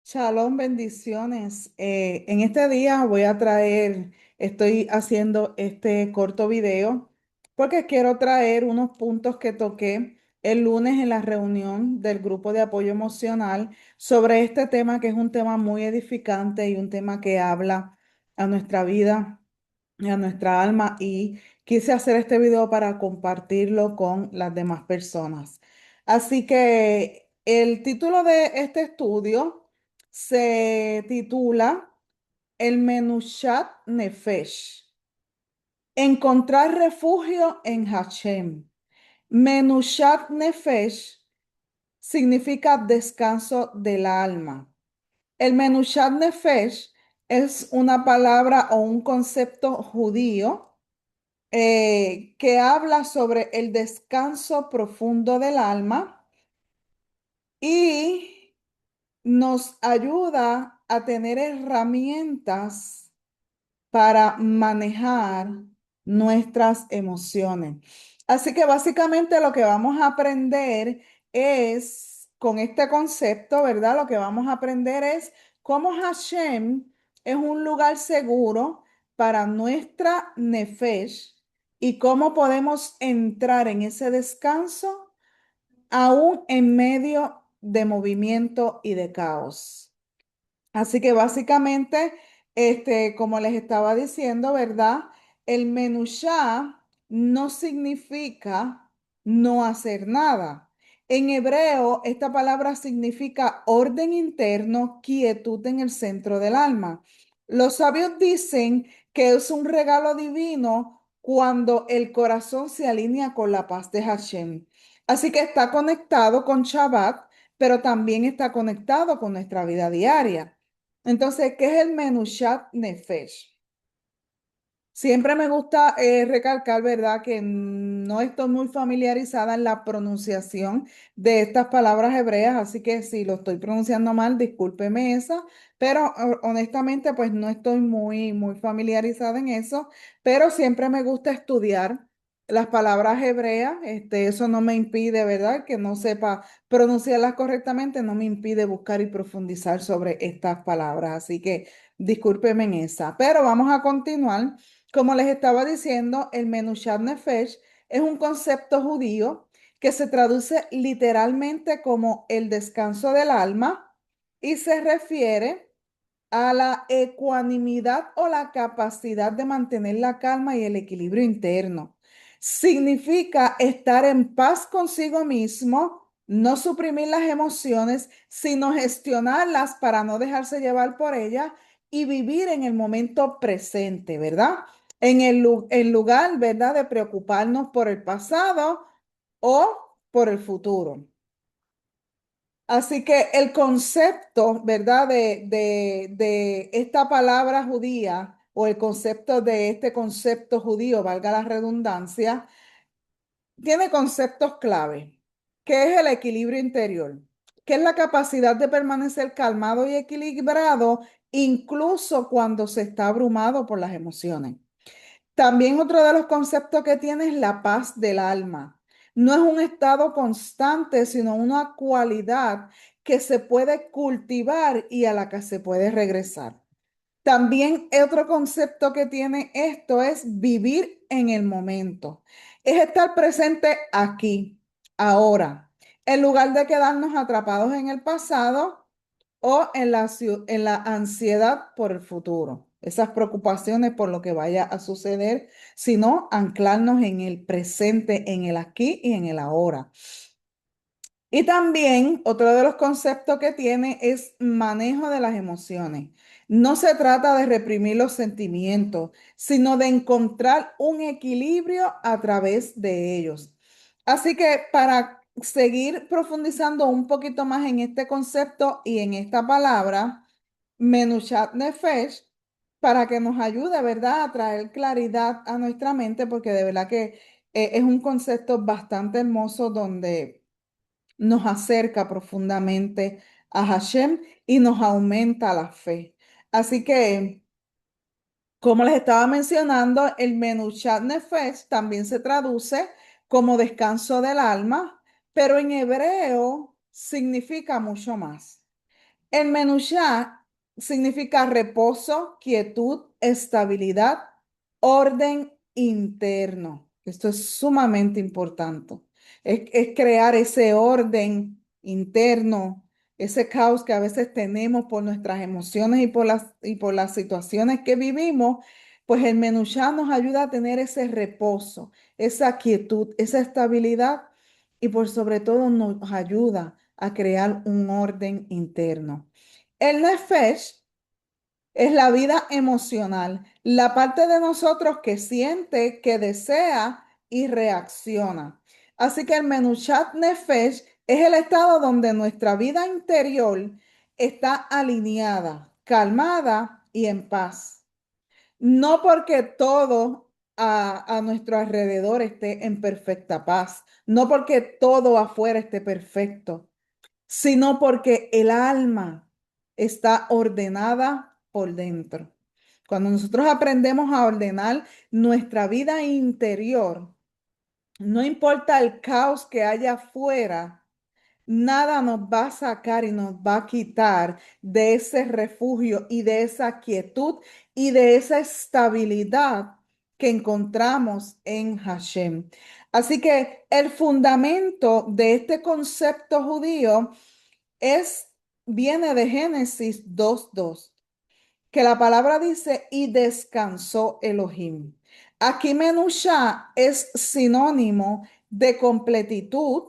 Shalom, bendiciones. En este día estoy haciendo este corto video porque quiero traer unos puntos que toqué el lunes en la reunión del grupo de apoyo emocional sobre este tema que es un tema muy edificante y un tema que habla a nuestra vida y a nuestra alma y quise hacer este video para compartirlo con las demás personas. Así que el título de este estudio se titula El Menushat Nefesh, encontrar refugio en Hashem. Menushat Nefesh significa descanso del alma. El Menushat Nefesh es una palabra o un concepto judío que habla sobre el descanso profundo del alma y nos ayuda a tener herramientas para manejar nuestras emociones. Así que básicamente lo que vamos a aprender es, con este concepto, ¿verdad? Lo que vamos a aprender es cómo Hashem es un lugar seguro para nuestra nefesh y cómo podemos entrar en ese descanso aún en medio de movimiento y de caos. Así que básicamente, como les estaba diciendo, ¿verdad? El menushá no significa no hacer nada. En hebreo, esta palabra significa orden interno, quietud en el centro del alma. Los sabios dicen que es un regalo divino cuando el corazón se alinea con la paz de Hashem. Así que está conectado con Shabbat, pero también está conectado con nuestra vida diaria. Entonces, ¿qué es el Menushat Nefesh? Siempre me gusta recalcar, ¿verdad?, que no estoy muy familiarizada en la pronunciación de estas palabras hebreas, así que si lo estoy pronunciando mal, discúlpeme esa, pero honestamente, pues no estoy muy familiarizada en eso, pero siempre me gusta estudiar las palabras hebreas. Eso no me impide, ¿verdad?, que no sepa pronunciarlas correctamente, no me impide buscar y profundizar sobre estas palabras, así que discúlpeme en esa, pero vamos a continuar. Como les estaba diciendo, el Menushat Nefesh es un concepto judío que se traduce literalmente como el descanso del alma y se refiere a la ecuanimidad o la capacidad de mantener la calma y el equilibrio interno. Significa estar en paz consigo mismo, no suprimir las emociones, sino gestionarlas para no dejarse llevar por ellas y vivir en el momento presente, ¿verdad? En lugar, ¿verdad?, de preocuparnos por el pasado o por el futuro. Así que el concepto, ¿verdad?, de esta palabra judía o el concepto de este concepto judío, valga la redundancia, tiene conceptos clave, que es el equilibrio interior, que es la capacidad de permanecer calmado y equilibrado incluso cuando se está abrumado por las emociones. También otro de los conceptos que tiene es la paz del alma. No es un estado constante, sino una cualidad que se puede cultivar y a la que se puede regresar. También otro concepto que tiene esto es vivir en el momento. Es estar presente aquí, ahora, en lugar de quedarnos atrapados en el pasado o en la ansiedad por el futuro, esas preocupaciones por lo que vaya a suceder, sino anclarnos en el presente, en el aquí y en el ahora. Y también otro de los conceptos que tiene es manejo de las emociones. No se trata de reprimir los sentimientos, sino de encontrar un equilibrio a través de ellos. Así que para seguir profundizando un poquito más en este concepto y en esta palabra, Menushat Nefesh, para que nos ayude, ¿verdad?, a traer claridad a nuestra mente, porque de verdad que es un concepto bastante hermoso donde nos acerca profundamente a Hashem y nos aumenta la fe. Así que, como les estaba mencionando, el Menushat Nefesh también se traduce como descanso del alma, pero en hebreo significa mucho más. El Menushá significa reposo, quietud, estabilidad, orden interno. Esto es sumamente importante. Es crear ese orden interno, ese caos que a veces tenemos por nuestras emociones y por las situaciones que vivimos. Pues el Menushá nos ayuda a tener ese reposo, esa quietud, esa estabilidad y por sobre todo nos ayuda a crear un orden interno. El nefesh es la vida emocional, la parte de nosotros que siente, que desea y reacciona. Así que el menushat nefesh es el estado donde nuestra vida interior está alineada, calmada y en paz. No porque todo a nuestro alrededor esté en perfecta paz, no porque todo afuera esté perfecto, sino porque el alma está ordenada por dentro. Cuando nosotros aprendemos a ordenar nuestra vida interior, no importa el caos que haya afuera, nada nos va a sacar y nos va a quitar de ese refugio y de esa quietud y de esa estabilidad que encontramos en Hashem. Así que el fundamento de este concepto judío es, viene de Génesis 2:2, que la palabra dice, y descansó Elohim. Aquí Menushá es sinónimo de completitud,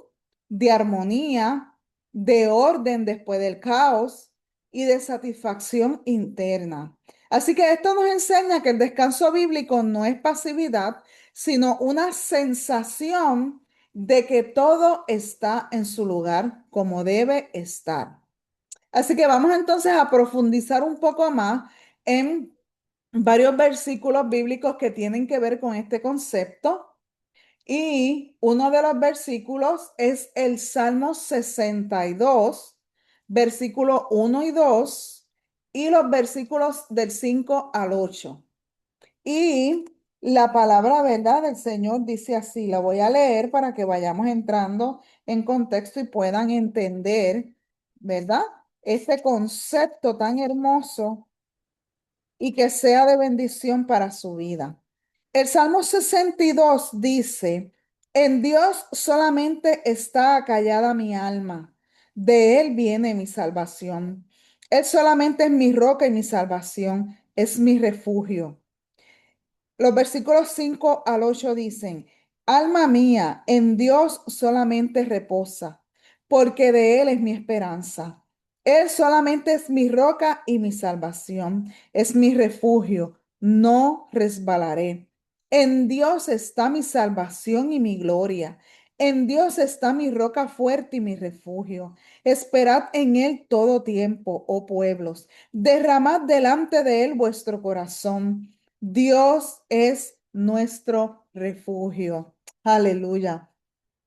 de armonía, de orden después del caos y de satisfacción interna. Así que esto nos enseña que el descanso bíblico no es pasividad, sino una sensación de que todo está en su lugar como debe estar. Así que vamos entonces a profundizar un poco más en varios versículos bíblicos que tienen que ver con este concepto. Y uno de los versículos es el Salmo 62, versículo 1 y 2, y los versículos del 5 al 8. Y la palabra, ¿verdad?, del Señor dice así, la voy a leer para que vayamos entrando en contexto y puedan entender, ¿verdad? Este concepto tan hermoso y que sea de bendición para su vida. El Salmo 62 dice, en Dios solamente está acallada mi alma, de Él viene mi salvación. Él solamente es mi roca y mi salvación, es mi refugio. Los versículos 5 al 8 dicen, alma mía, en Dios solamente reposa, porque de Él es mi esperanza. Él solamente es mi roca y mi salvación, es mi refugio, no resbalaré. En Dios está mi salvación y mi gloria. En Dios está mi roca fuerte y mi refugio. Esperad en Él todo tiempo, oh pueblos. Derramad delante de Él vuestro corazón. Dios es nuestro refugio. Aleluya.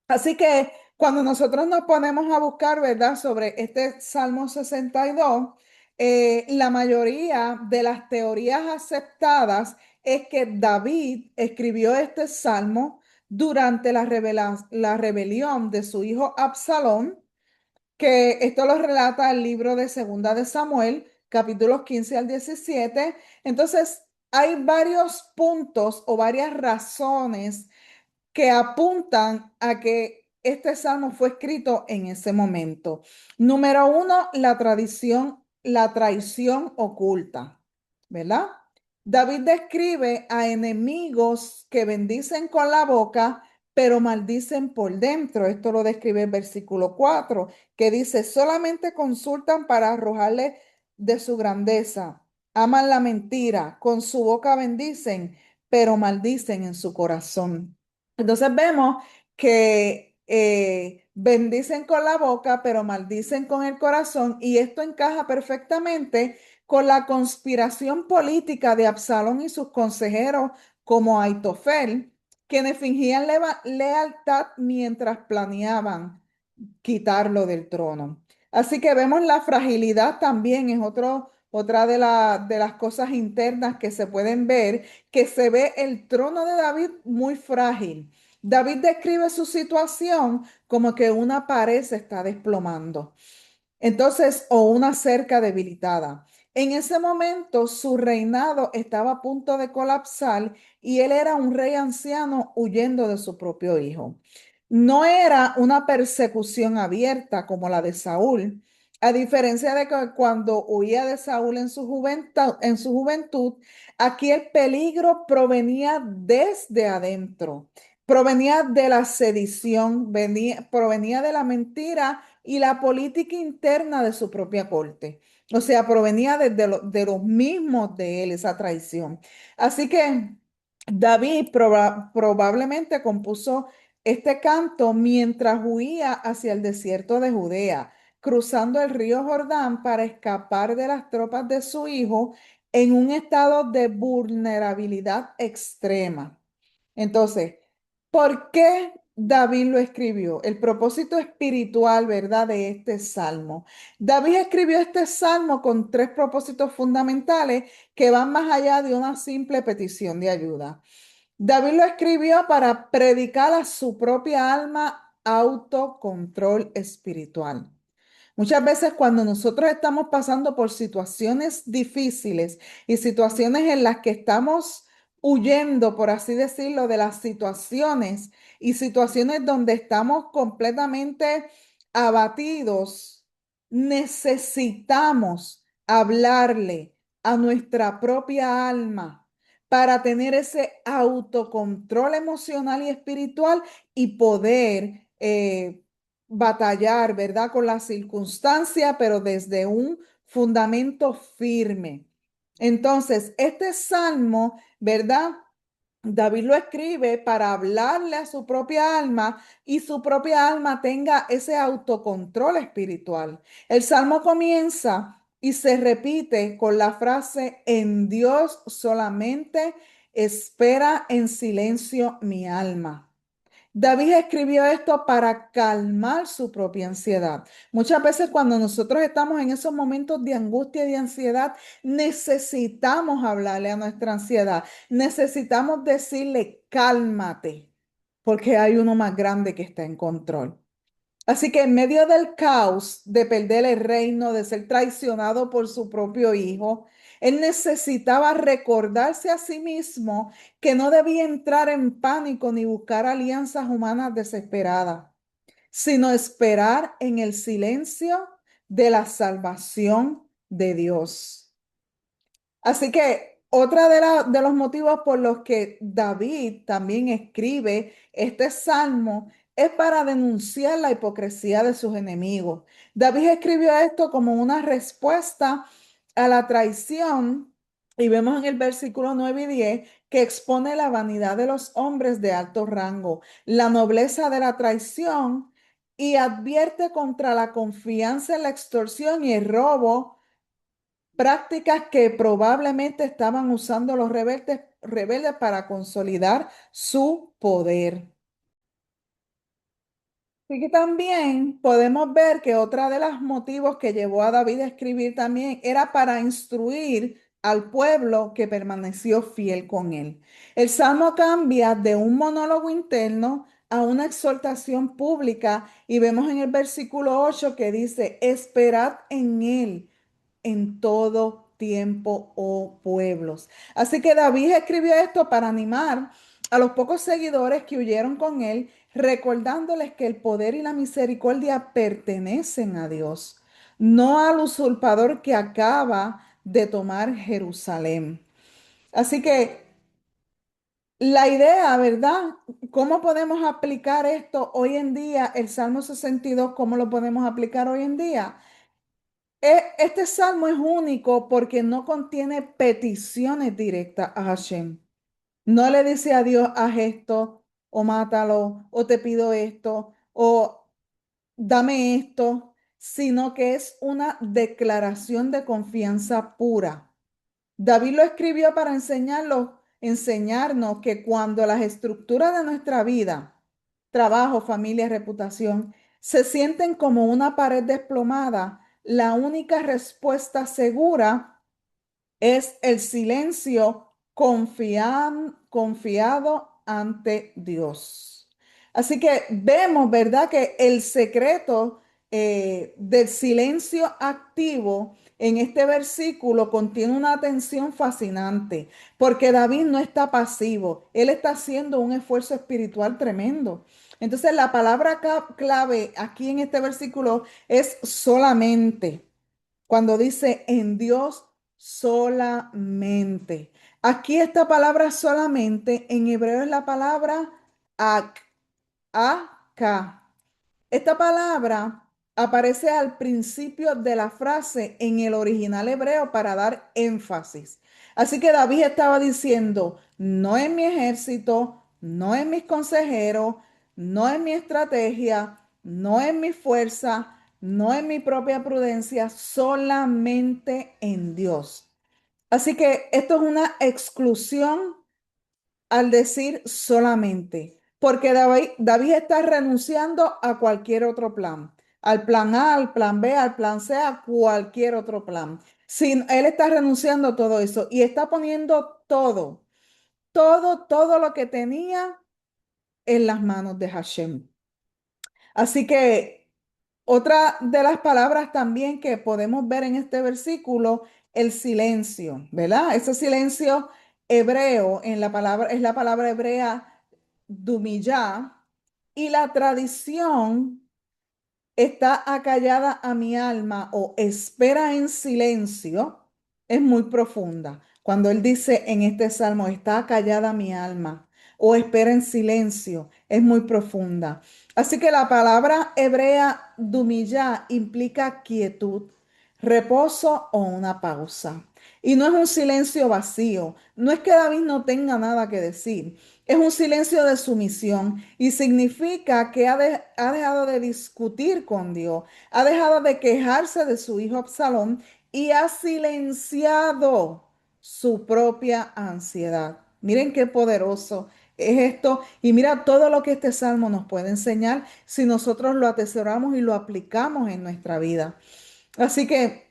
Así que cuando nosotros nos ponemos a buscar, ¿verdad?, sobre este Salmo 62, la mayoría de las teorías aceptadas es que David escribió este salmo durante la rebelión de su hijo Absalón, que esto lo relata el libro de Segunda de Samuel, capítulos 15 al 17. Entonces, hay varios puntos o varias razones que apuntan a que este salmo fue escrito en ese momento. Número uno, la traición oculta, ¿verdad? David describe a enemigos que bendicen con la boca, pero maldicen por dentro. Esto lo describe el versículo 4, que dice, solamente consultan para arrojarle de su grandeza. Aman la mentira, con su boca bendicen, pero maldicen en su corazón. Entonces vemos que bendicen con la boca, pero maldicen con el corazón, y esto encaja perfectamente con la conspiración política de Absalón y sus consejeros como Aitofel, quienes fingían lealtad mientras planeaban quitarlo del trono. Así que vemos la fragilidad también, es otra de las cosas internas que se pueden ver, que se ve el trono de David muy frágil. David describe su situación como que una pared se está desplomando. Entonces, o una cerca debilitada. En ese momento, su reinado estaba a punto de colapsar y él era un rey anciano huyendo de su propio hijo. No era una persecución abierta como la de Saúl, a diferencia de que cuando huía de Saúl en su juventud, aquí el peligro provenía desde adentro, provenía de la sedición, provenía de la mentira y la política interna de su propia corte. O sea, provenía de los mismos de él, esa traición. Así que David probablemente compuso este canto mientras huía hacia el desierto de Judea, cruzando el río Jordán para escapar de las tropas de su hijo en un estado de vulnerabilidad extrema. Entonces, ¿por qué David lo escribió? El propósito espiritual, ¿verdad?, de este salmo. David escribió este salmo con tres propósitos fundamentales que van más allá de una simple petición de ayuda. David lo escribió para predicar a su propia alma autocontrol espiritual. Muchas veces cuando nosotros estamos pasando por situaciones difíciles y situaciones en las que estamos huyendo, por así decirlo, de las situaciones y situaciones donde estamos completamente abatidos, necesitamos hablarle a nuestra propia alma para tener ese autocontrol emocional y espiritual y poder batallar, ¿verdad? Con la circunstancia, pero desde un fundamento firme. Entonces, este salmo, ¿verdad? David lo escribe para hablarle a su propia alma y su propia alma tenga ese autocontrol espiritual. El salmo comienza y se repite con la frase, en Dios solamente espera en silencio mi alma. David escribió esto para calmar su propia ansiedad. Muchas veces cuando nosotros estamos en esos momentos de angustia y de ansiedad, necesitamos hablarle a nuestra ansiedad. Necesitamos decirle, cálmate, porque hay uno más grande que está en control. Así que en medio del caos de perder el reino, de ser traicionado por su propio hijo, él necesitaba recordarse a sí mismo que no debía entrar en pánico ni buscar alianzas humanas desesperadas, sino esperar en el silencio de la salvación de Dios. Así que otra de los motivos por los que David también escribe este salmo es para denunciar la hipocresía de sus enemigos. David escribió esto como una respuesta a la traición y vemos en el versículo 9 y 10 que expone la vanidad de los hombres de alto rango, la nobleza de la traición y advierte contra la confianza en la extorsión y el robo, prácticas que probablemente estaban usando los rebeldes para consolidar su poder. Y que también podemos ver que otra de los motivos que llevó a David a escribir también era para instruir al pueblo que permaneció fiel con él. El salmo cambia de un monólogo interno a una exhortación pública y vemos en el versículo 8 que dice, esperad en él en todo tiempo, oh pueblos. Así que David escribió esto para animar a los pocos seguidores que huyeron con él, recordándoles que el poder y la misericordia pertenecen a Dios, no al usurpador que acaba de tomar Jerusalén. Así que la idea, ¿verdad? ¿Cómo podemos aplicar esto hoy en día? El Salmo 62, ¿cómo lo podemos aplicar hoy en día? Este salmo es único porque no contiene peticiones directas a Hashem. No le dice a Dios, haz esto, o mátalo, o te pido esto, o dame esto, sino que es una declaración de confianza pura. David lo escribió para enseñarnos que cuando las estructuras de nuestra vida, trabajo, familia, reputación, se sienten como una pared desplomada, la única respuesta segura es el silencio confiado ante Dios. Así que vemos, ¿verdad? Que el secreto del silencio activo en este versículo contiene una atención fascinante, porque David no está pasivo, él está haciendo un esfuerzo espiritual tremendo. Entonces, la palabra clave aquí en este versículo es solamente, cuando dice en Dios solamente. Aquí esta palabra solamente en hebreo es la palabra ak, ak. Esta palabra aparece al principio de la frase en el original hebreo para dar énfasis. Así que David estaba diciendo, no es mi ejército, no es mis consejeros, no es mi estrategia, no es mi fuerza, no es mi propia prudencia, solamente en Dios. Así que esto es una exclusión al decir solamente, porque David está renunciando a cualquier otro plan, al plan A, al plan B, al plan C, a cualquier otro plan. Sin, él está renunciando a todo eso y está poniendo todo lo que tenía en las manos de Hashem. Así que otra de las palabras también que podemos ver en este versículo, el silencio, ¿verdad? Ese silencio hebreo en la palabra es la palabra hebrea dumillá, y la tradición está acallada a mi alma o espera en silencio, es muy profunda. Cuando él dice en este salmo, está acallada mi alma o espera en silencio, es muy profunda. Así que la palabra hebrea dumillá implica quietud, reposo o una pausa. Y no es un silencio vacío, no es que David no tenga nada que decir, es un silencio de sumisión y significa que ha dejado de discutir con Dios, ha dejado de quejarse de su hijo Absalón y ha silenciado su propia ansiedad. Miren qué poderoso es esto y mira todo lo que este salmo nos puede enseñar si nosotros lo atesoramos y lo aplicamos en nuestra vida. Así que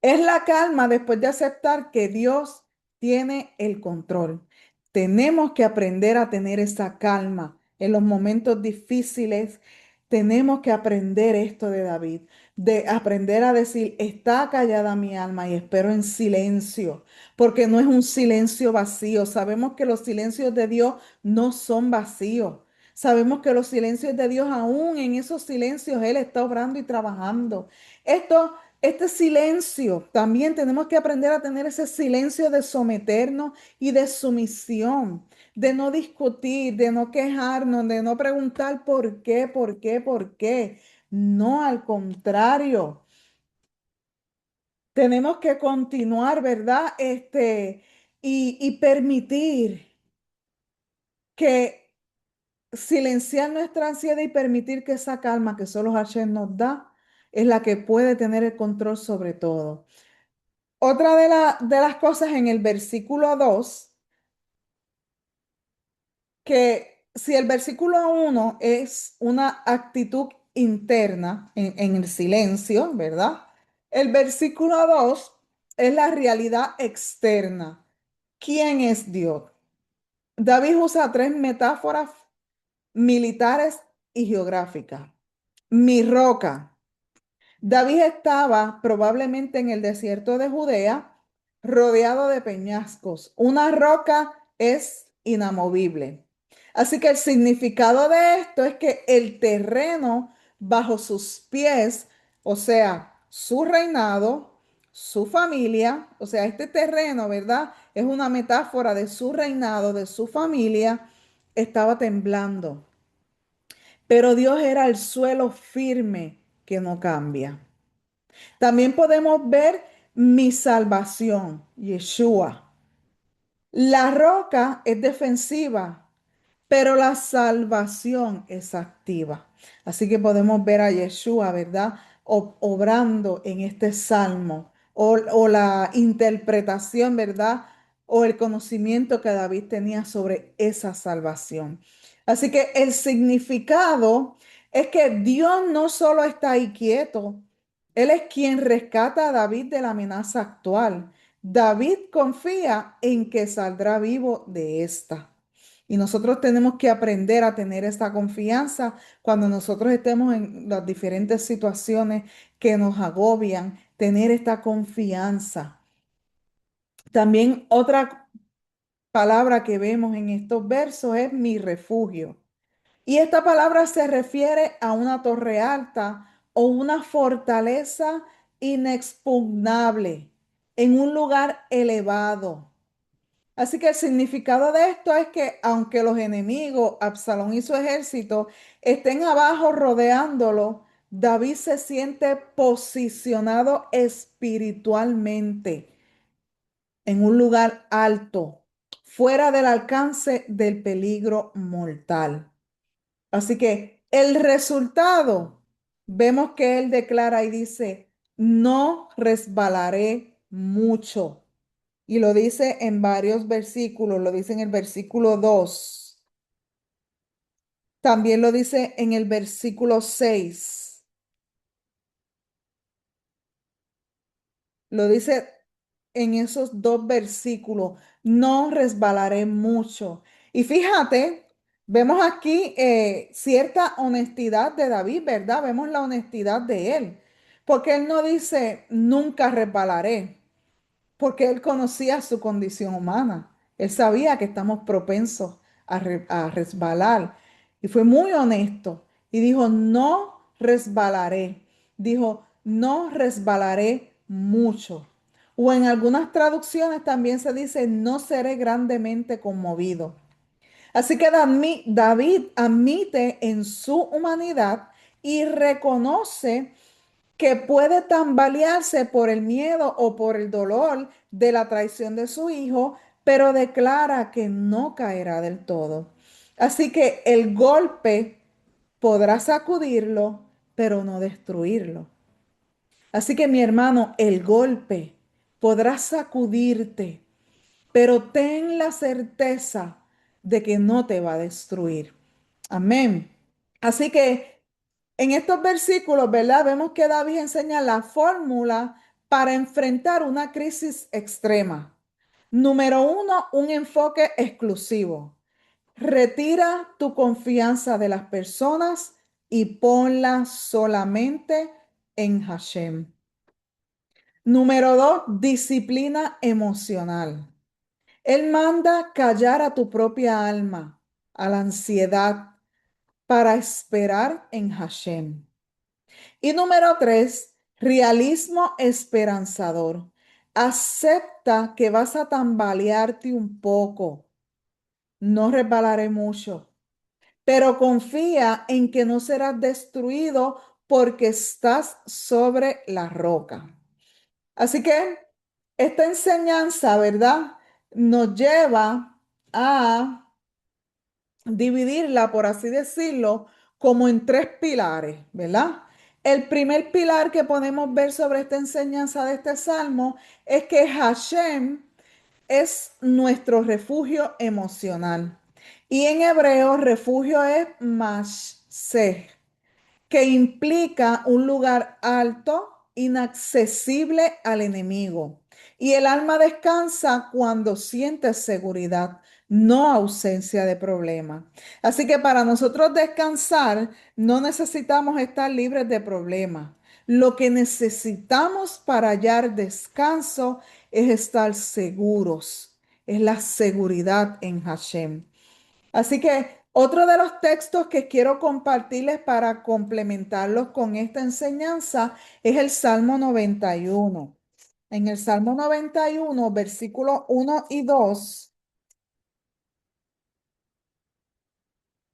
es la calma después de aceptar que Dios tiene el control. Tenemos que aprender a tener esa calma en los momentos difíciles. Tenemos que aprender esto de David, de aprender a decir, está callada mi alma y espero en silencio, porque no es un silencio vacío. Sabemos que los silencios de Dios no son vacíos. Sabemos que los silencios de Dios, aún en esos silencios, Él está obrando y trabajando. Esto este silencio, también tenemos que aprender a tener ese silencio de someternos y de sumisión, de no discutir, de no quejarnos, de no preguntar por qué, por qué, por qué. No, al contrario, tenemos que continuar, ¿verdad? Y permitir que silenciar nuestra ansiedad y permitir que esa calma que solo Hashem nos da es la que puede tener el control sobre todo. Otra de las cosas en el versículo 2 que si el versículo 1 es una actitud interna en el silencio, ¿verdad? El versículo 2 es la realidad externa. ¿Quién es Dios? David usa tres metáforas militares y geográficas. Mi roca. David estaba probablemente en el desierto de Judea, rodeado de peñascos. Una roca es inamovible. Así que el significado de esto es que el terreno bajo sus pies, o sea, su reinado, su familia, o sea, este terreno, ¿verdad? Es una metáfora de su reinado, de su familia, estaba temblando. Pero Dios era el suelo firme que no cambia. También podemos ver mi salvación, Yeshua. La roca es defensiva, pero la salvación es activa. Así que podemos ver a Yeshua, ¿verdad? Obrando en este salmo o la interpretación, ¿verdad? O el conocimiento que David tenía sobre esa salvación. Así que el significado es que Dios no solo está ahí quieto, Él es quien rescata a David de la amenaza actual. David confía en que saldrá vivo de esta. Y nosotros tenemos que aprender a tener esta confianza cuando nosotros estemos en las diferentes situaciones que nos agobian, tener esta confianza. También otra palabra que vemos en estos versos es mi refugio. Y esta palabra se refiere a una torre alta o una fortaleza inexpugnable en un lugar elevado. Así que el significado de esto es que aunque los enemigos, Absalón y su ejército, estén abajo rodeándolo, David se siente posicionado espiritualmente en un lugar alto, fuera del alcance del peligro mortal. Así que el resultado, vemos que él declara y dice, no resbalaré mucho. Y lo dice en varios versículos, lo dice en el versículo 2, también lo dice en el versículo 6, lo dice en esos dos versículos, no resbalaré mucho. Y fíjate, vemos aquí cierta honestidad de David, ¿verdad? Vemos la honestidad de él, porque él no dice, nunca resbalaré, porque él conocía su condición humana. Él sabía que estamos propensos a resbalar. Y fue muy honesto. Y dijo, no resbalaré. Dijo, no resbalaré mucho. O en algunas traducciones también se dice, no seré grandemente conmovido. Así que David admite en su humanidad y reconoce que puede tambalearse por el miedo o por el dolor de la traición de su hijo, pero declara que no caerá del todo. Así que el golpe podrá sacudirlo, pero no destruirlo. Así que mi hermano, el golpe podrá sacudirte, pero ten la certeza de que no te va a destruir. Amén. Así que en estos versículos, ¿verdad? Vemos que David enseña la fórmula para enfrentar una crisis extrema. Número uno, un enfoque exclusivo. Retira tu confianza de las personas y ponla solamente en Hashem. Número dos, disciplina emocional. Él manda callar a tu propia alma, a la ansiedad, para esperar en Hashem. Y número tres, realismo esperanzador. Acepta que vas a tambalearte un poco. No resbalaré mucho, pero confía en que no serás destruido porque estás sobre la roca. Así que esta enseñanza, ¿verdad? Nos lleva a dividirla, por así decirlo, como en tres pilares, ¿verdad? El primer pilar que podemos ver sobre esta enseñanza de este salmo es que Hashem es nuestro refugio emocional. Y en hebreo, refugio es mashseh, que implica un lugar alto, inaccesible al enemigo. Y el alma descansa cuando siente seguridad, no ausencia de problema. Así que para nosotros descansar, no necesitamos estar libres de problemas. Lo que necesitamos para hallar descanso es estar seguros, es la seguridad en Hashem. Así que otro de los textos que quiero compartirles para complementarlos con esta enseñanza es el Salmo 91. En el Salmo 91, versículos 1 y 2,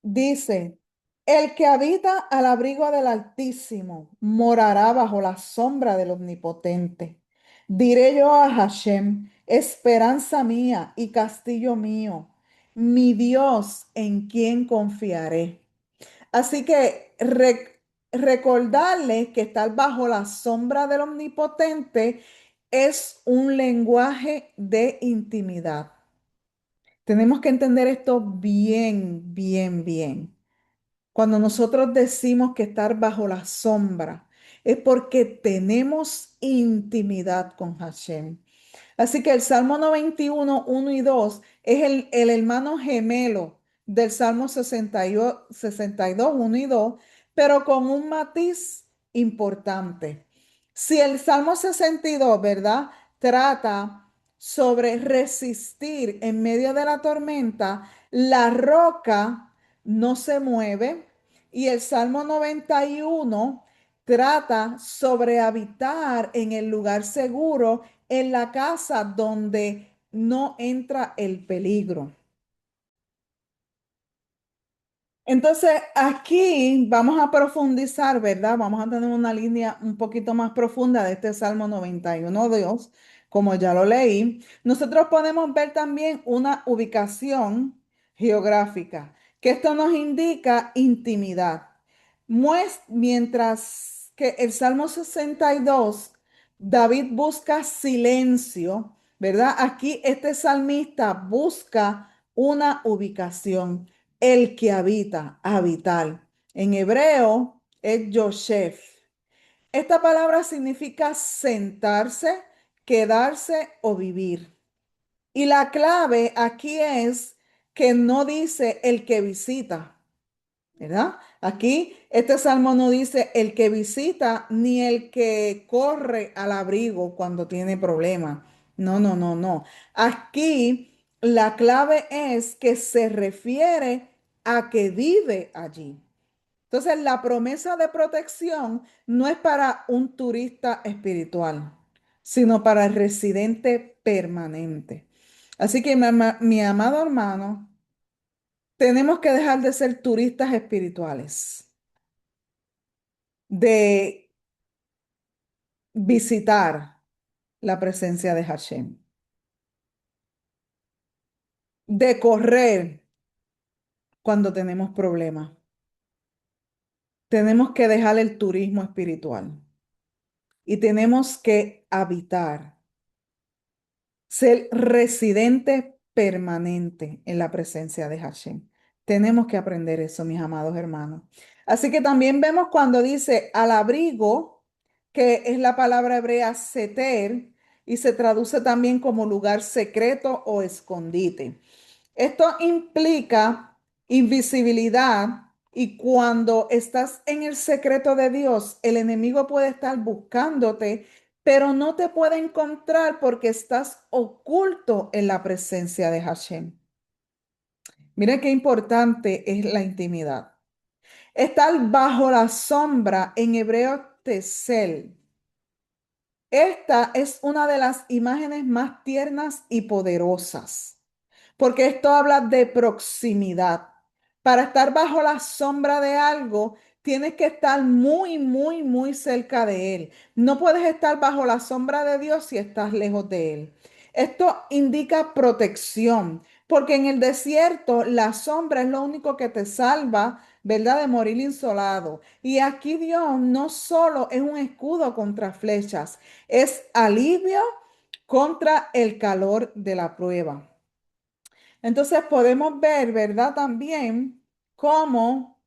dice, el que habita al abrigo del Altísimo morará bajo la sombra del Omnipotente. Diré yo a Hashem, esperanza mía y castillo mío, mi Dios en quien confiaré. Así que recordarles que estar bajo la sombra del Omnipotente es un lenguaje de intimidad. Tenemos que entender esto bien, bien, bien. Cuando nosotros decimos que estar bajo la sombra es porque tenemos intimidad con Hashem. Así que el Salmo 91, 1 y 2 es el hermano gemelo del Salmo 62, 1 y 2, pero con un matiz importante. Si el Salmo 62, ¿verdad? Trata sobre resistir en medio de la tormenta, la roca no se mueve, y el Salmo 91 trata sobre habitar en el lugar seguro, en la casa donde no entra el peligro. Entonces, aquí vamos a profundizar, ¿verdad? Vamos a tener una línea un poquito más profunda de este Salmo 91, Dios, como ya lo leí. Nosotros podemos ver también una ubicación geográfica, que esto nos indica intimidad. Mientras que el Salmo 62, David busca silencio, ¿verdad? Aquí este salmista busca una ubicación, el que habita, habitar. En hebreo es Yoshef. Esta palabra significa sentarse, quedarse o vivir. Y la clave aquí es que no dice el que visita, ¿verdad? Aquí este salmo no dice el que visita ni el que corre al abrigo cuando tiene problemas. No, no, no, no. Aquí la clave es que se refiere a que vive allí. Entonces, la promesa de protección no es para un turista espiritual, sino para el residente permanente. Así que, mi amado hermano, tenemos que dejar de ser turistas espirituales, de visitar la presencia de Hashem, de correr cuando tenemos problemas. Tenemos que dejar el turismo espiritual y tenemos que habitar, ser residente permanente en la presencia de Hashem. Tenemos que aprender eso, mis amados hermanos. Así que también vemos cuando dice al abrigo, que es la palabra hebrea seter, y se traduce también como lugar secreto o escondite. Esto implica invisibilidad, y cuando estás en el secreto de Dios, el enemigo puede estar buscándote, pero no te puede encontrar porque estás oculto en la presencia de Hashem. Mira qué importante es la intimidad. Estar bajo la sombra, en hebreo tesel. Esta es una de las imágenes más tiernas y poderosas, porque esto habla de proximidad. Para estar bajo la sombra de algo, tienes que estar muy, muy, muy cerca de él. No puedes estar bajo la sombra de Dios si estás lejos de él. Esto indica protección, porque en el desierto la sombra es lo único que te salva, ¿verdad? De morir insolado. Y aquí Dios no solo es un escudo contra flechas, es alivio contra el calor de la prueba. Entonces podemos ver, ¿verdad? También cómo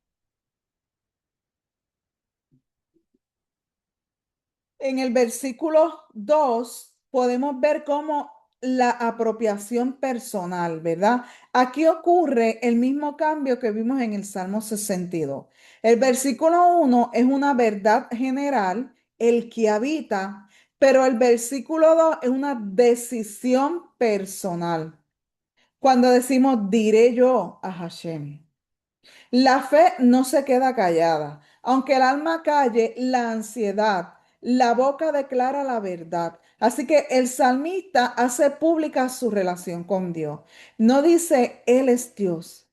en el versículo 2 podemos ver cómo la apropiación personal, ¿verdad? Aquí ocurre el mismo cambio que vimos en el Salmo 62. El versículo 1 es una verdad general, el que habita, pero el versículo 2 es una decisión personal. Cuando decimos, diré yo a Hashem. La fe no se queda callada. Aunque el alma calle, la ansiedad, la boca declara la verdad. Así que el salmista hace pública su relación con Dios. No dice, Él es Dios.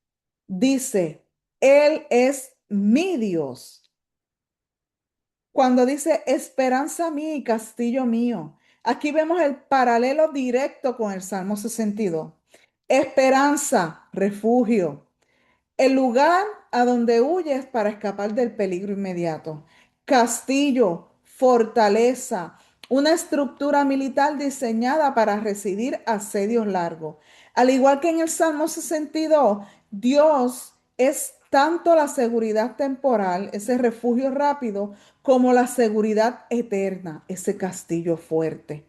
Dice, Él es mi Dios. Cuando dice, esperanza mía y castillo mío. Aquí vemos el paralelo directo con el Salmo 62. Esperanza, refugio. El lugar a donde huyes para escapar del peligro inmediato. Castillo, fortaleza, una estructura militar diseñada para residir asedios largos. Al igual que en el Salmo 62, Dios es tanto la seguridad temporal, ese refugio rápido, como la seguridad eterna, ese castillo fuerte.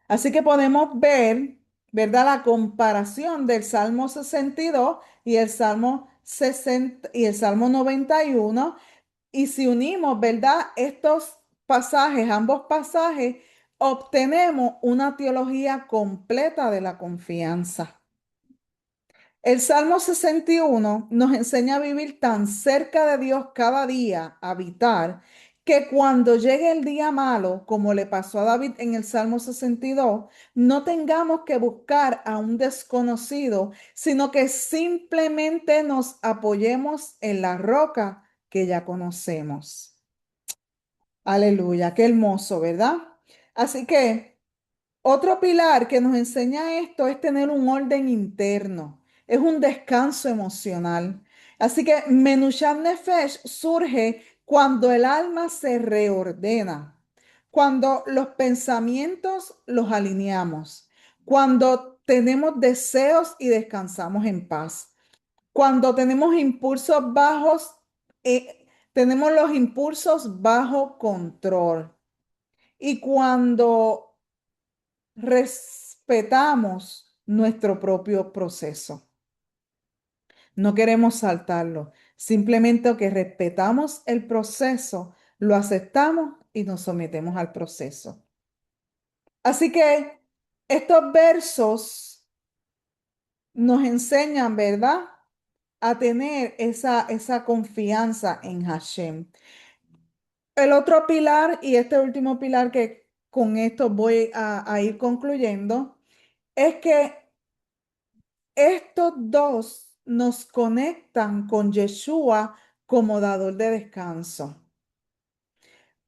Así que podemos ver ¿verdad? La comparación del Salmo 62 y el Salmo 60 y el Salmo 91. Y si unimos, ¿verdad? Estos pasajes, ambos pasajes, obtenemos una teología completa de la confianza. El Salmo 61 nos enseña a vivir tan cerca de Dios cada día, habitar, que cuando llegue el día malo, como le pasó a David en el Salmo 62, no tengamos que buscar a un desconocido, sino que simplemente nos apoyemos en la roca que ya conocemos. Aleluya, qué hermoso, ¿verdad? Así que otro pilar que nos enseña esto es tener un orden interno, es un descanso emocional. Así que Menushat Nefesh surge cuando el alma se reordena, cuando los pensamientos los alineamos, cuando tenemos deseos y descansamos en paz, cuando tenemos impulsos bajos, tenemos los impulsos bajo control. Y cuando respetamos nuestro propio proceso. No queremos saltarlo, simplemente que respetamos el proceso, lo aceptamos y nos sometemos al proceso. Así que estos versos nos enseñan, ¿verdad? A tener esa confianza en Hashem. El otro pilar, y este último pilar que con esto voy a ir concluyendo, es que estos dos nos conectan con Yeshua como dador de descanso,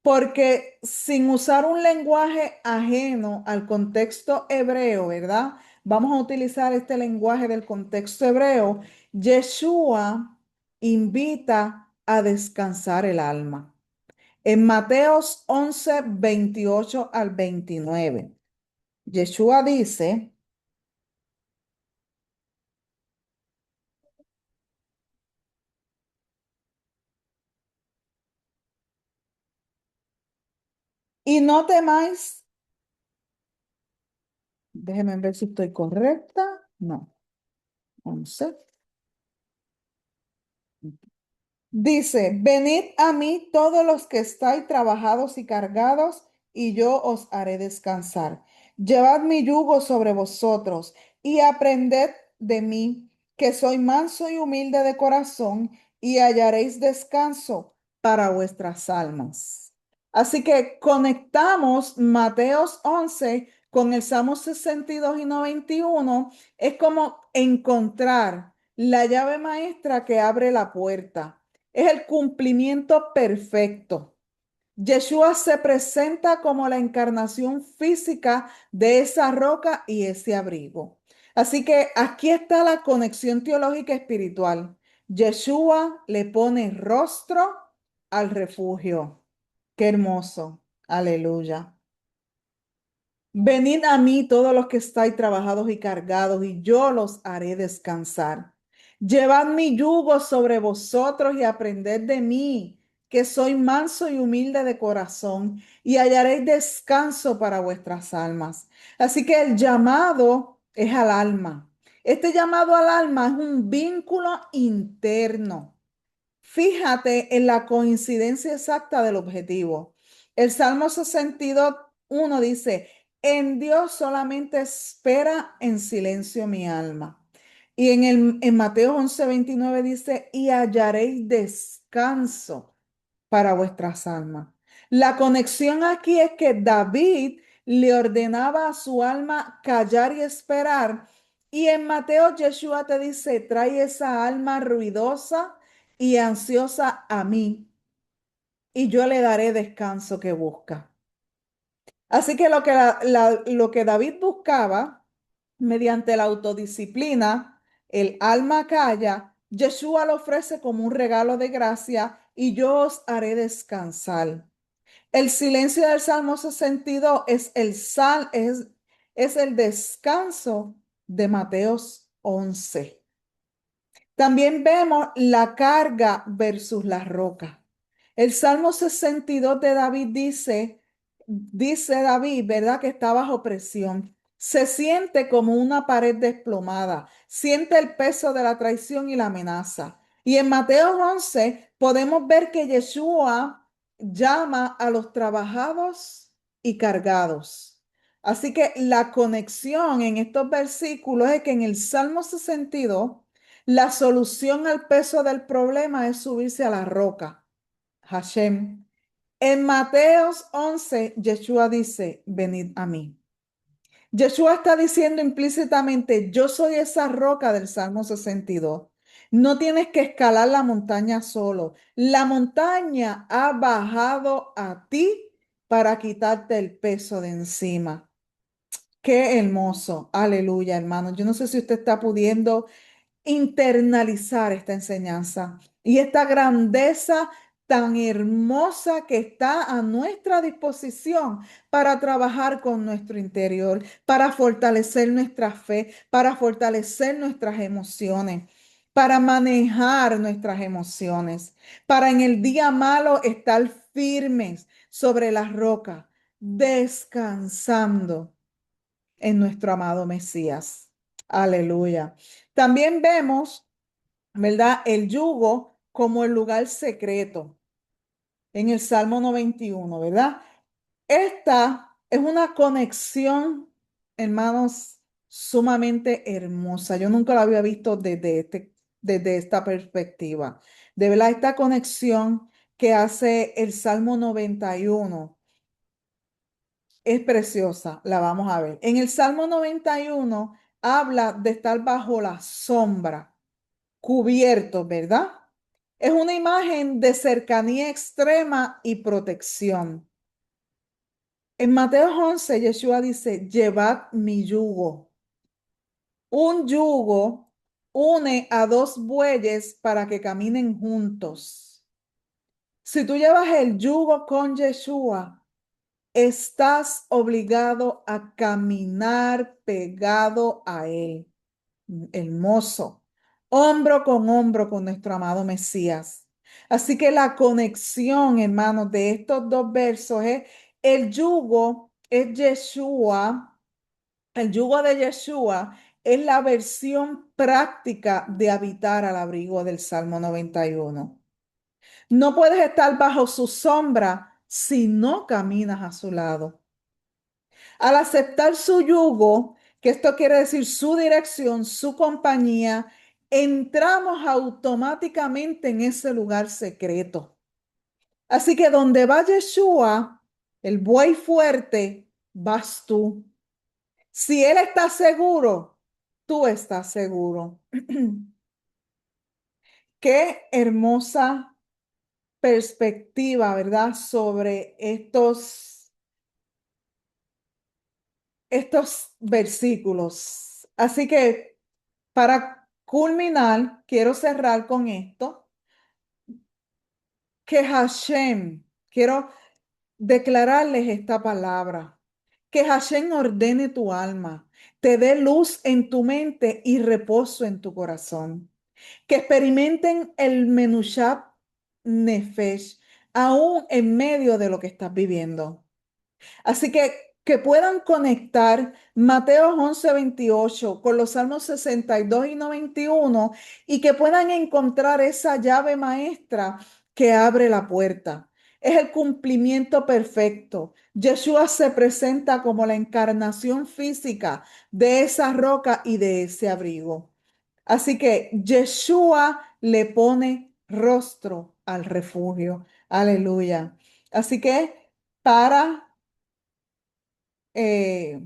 porque sin usar un lenguaje ajeno al contexto hebreo, ¿verdad? Vamos a utilizar este lenguaje del contexto hebreo. Yeshua invita a descansar el alma. En Mateos 11 28 al 29, Yeshua dice, y no temáis. Déjeme ver si estoy correcta. No, 11. Dice, venid a mí todos los que estáis trabajados y cargados, y yo os haré descansar. Llevad mi yugo sobre vosotros y aprended de mí, que soy manso y humilde de corazón, y hallaréis descanso para vuestras almas. Así que conectamos Mateos 11 con el Salmo 62 y 91. Es como encontrar la llave maestra que abre la puerta. Es el cumplimiento perfecto. Yeshua se presenta como la encarnación física de esa roca y ese abrigo. Así que aquí está la conexión teológica espiritual. Yeshua le pone rostro al refugio. Qué hermoso. Aleluya. Venid a mí todos los que estáis trabajados y cargados, y yo los haré descansar. Llevad mi yugo sobre vosotros y aprended de mí, que soy manso y humilde de corazón, y hallaréis descanso para vuestras almas. Así que el llamado es al alma. Este llamado al alma es un vínculo interno. Fíjate en la coincidencia exacta del objetivo. El Salmo 62:1 dice, en Dios solamente espera en silencio mi alma. Y en Mateo 11:29 dice, y hallaréis descanso para vuestras almas. La conexión aquí es que David le ordenaba a su alma callar y esperar. Y en Mateo, Yeshua te dice, trae esa alma ruidosa y ansiosa a mí, y yo le daré descanso que busca. Así que lo que David buscaba, mediante la autodisciplina, el alma calla, Yeshua lo ofrece como un regalo de gracia y yo os haré descansar. El silencio del Salmo 62 es el descanso de Mateos 11. También vemos la carga versus la roca. El Salmo 62 de David dice David, ¿verdad? Que está bajo presión. Se siente como una pared desplomada, siente el peso de la traición y la amenaza. Y en Mateo 11 podemos ver que Yeshua llama a los trabajados y cargados. Así que la conexión en estos versículos es que en el Salmo 62 la solución al peso del problema es subirse a la roca, Hashem. En Mateos 11, Yeshua dice, venid a mí. Yeshua está diciendo implícitamente, yo soy esa roca del Salmo 62. No tienes que escalar la montaña solo. La montaña ha bajado a ti para quitarte el peso de encima. Qué hermoso. Aleluya, hermano. Yo no sé si usted está pudiendo internalizar esta enseñanza y esta grandeza tan hermosa que está a nuestra disposición para trabajar con nuestro interior, para fortalecer nuestra fe, para fortalecer nuestras emociones, para manejar nuestras emociones, para en el día malo estar firmes sobre la roca, descansando en nuestro amado Mesías. Aleluya. También vemos, ¿verdad? El yugo como el lugar secreto en el Salmo 91, ¿verdad? Esta es una conexión, hermanos, sumamente hermosa. Yo nunca la había visto desde esta perspectiva. De verdad, esta conexión que hace el Salmo 91 es preciosa, la vamos a ver. En el Salmo 91 habla de estar bajo la sombra, cubierto, ¿verdad? Es una imagen de cercanía extrema y protección. En Mateo 11, Yeshua dice, llevad mi yugo. Un yugo une a dos bueyes para que caminen juntos. Si tú llevas el yugo con Yeshua, estás obligado a caminar pegado a Él. Hermoso. Hombro con nuestro amado Mesías. Así que la conexión, hermanos, de estos dos versos es el yugo es Yeshua. El yugo de Yeshua es la versión práctica de habitar al abrigo del Salmo 91. No puedes estar bajo su sombra si no caminas a su lado. Al aceptar su yugo, que esto quiere decir su dirección, su compañía, entramos automáticamente en ese lugar secreto. Así que donde va Yeshua, el buey fuerte, vas tú. Si él está seguro, tú estás seguro. Qué hermosa perspectiva, ¿verdad? Sobre estos versículos. Así que para culminar, quiero cerrar con esto, que Hashem, quiero declararles esta palabra, que Hashem ordene tu alma, te dé luz en tu mente y reposo en tu corazón, que experimenten el Menushab Nefesh, aún en medio de lo que estás viviendo. Así que puedan conectar Mateo 11:28 con los Salmos 62 y 91 y que puedan encontrar esa llave maestra que abre la puerta. Es el cumplimiento perfecto. Yeshua se presenta como la encarnación física de esa roca y de ese abrigo. Así que Yeshua le pone rostro al refugio. Aleluya. Así que para eh,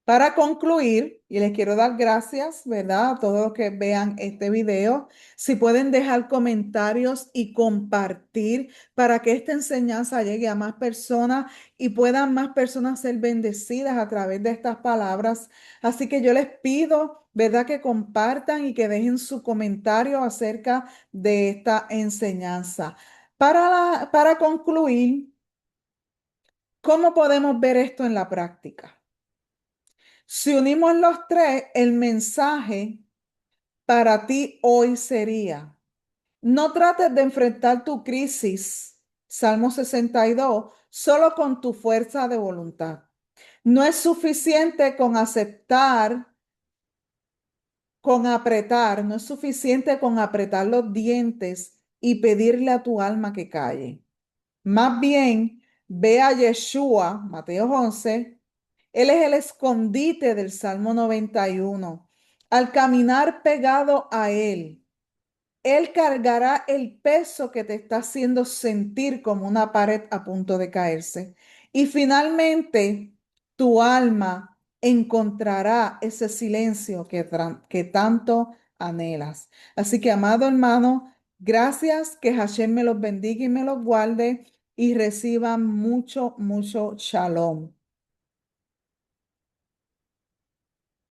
para concluir, y les quiero dar gracias, ¿verdad? A todos los que vean este video. Si pueden dejar comentarios y compartir para que esta enseñanza llegue a más personas y puedan más personas ser bendecidas a través de estas palabras. Así que yo les pido, ¿verdad? Que compartan y que dejen su comentario acerca de esta enseñanza. Para concluir, ¿cómo podemos ver esto en la práctica? Si unimos los tres, el mensaje para ti hoy sería, no trates de enfrentar tu crisis Salmo 62, solo con tu fuerza de voluntad. No es suficiente con aceptar, con apretar, no es suficiente con apretar los dientes y pedirle a tu alma que calle. Más bien, ve a Yeshua, Mateo 11, él es el escondite del Salmo 91. Al caminar pegado a él cargará el peso que te está haciendo sentir como una pared a punto de caerse. Y finalmente, tu alma encontrará ese silencio que tanto anhelas. Así que, amado hermano, gracias, que Hashem me los bendiga y me los guarde y reciban mucho, mucho shalom.